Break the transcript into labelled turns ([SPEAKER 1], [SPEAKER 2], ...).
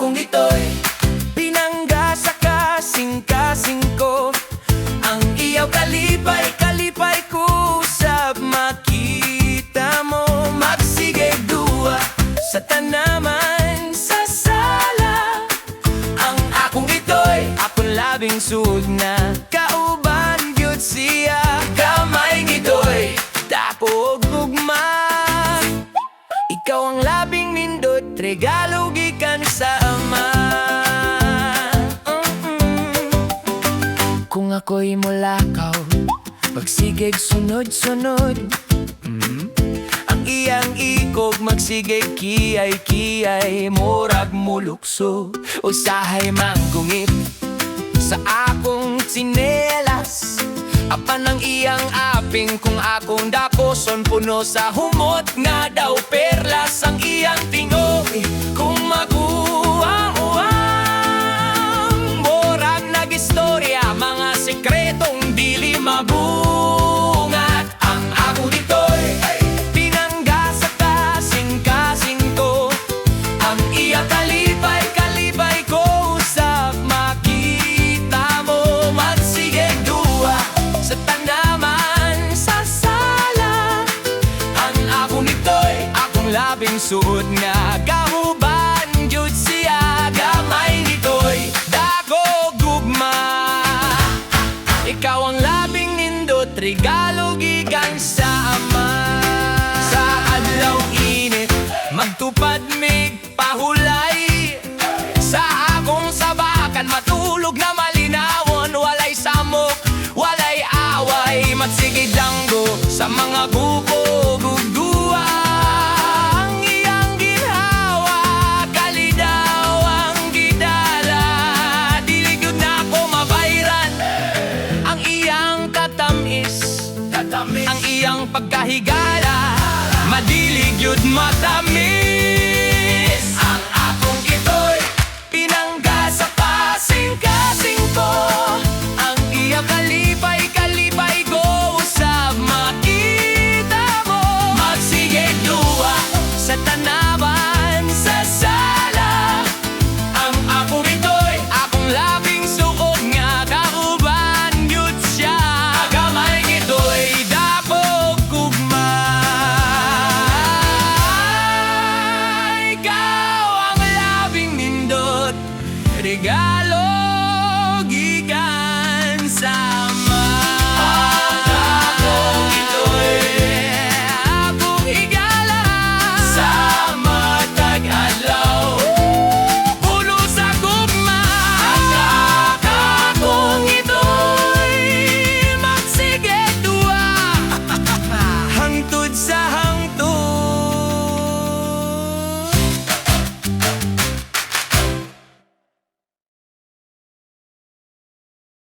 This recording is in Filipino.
[SPEAKER 1] akong ito'y pinangga sa kasing-kasing ko. Ang iyaw kalipay-kalipay ko usab makita mo. Magsigay duwa sa tanaman sa sala. Ang akong ito'y akong labing sud na kauban gyud siya. Gamay ngito'y dako og gugma. Ikaw ang labing nindot, regalo gikan sa ama. Kung ako'y mulakaw, magsigig sunod-sunod. Ang iyang ikog magsigig kiyay-kiyay, murag mulukso usahay manggungit sa akong tsinelas. Apan ang iyang aping kung akong dakoson puno sa humot nga daw perlas. Ang iyang tingoy kung maguwang-uwang, murag nag-istorya mga sekretong dili mabungat. Ang ako dito'y pinangga sa kasing-kasing ko. Ang iya kalipay-kalipay ko usab makita mo. Magsigig duwa sa tanaman sa sala. Ang ako nito'y akong labing suot nga gahuban jud siya. Gamay nito'y dako gugma. Ikaw ang labing nindot, regalo gikan sa ama. Sa adlaw init magtupad mig pahulay. Sa akong sabakan matulog na malinawon. Walay samok, walay away, magsigid langgo sa mga bubog ug duwa. Ang iyang ginhawa, kalidaw ang gidala. Dili gyud na ako mabayran ang iyang katamis. Ang iyang pagkahigala, madilig yun matamis. Ang akong ito'y pinangga sa kasing-kasing ko. Ang iyang kalipay-kalipay ko usab makita mo. Magsigig duwa sa tanaman sa sala. Ang akong ito'y akong labing suot nga kauban gyud siya. Gamay ngito'y dako gugma. Ikaw ang labing nindot, regalo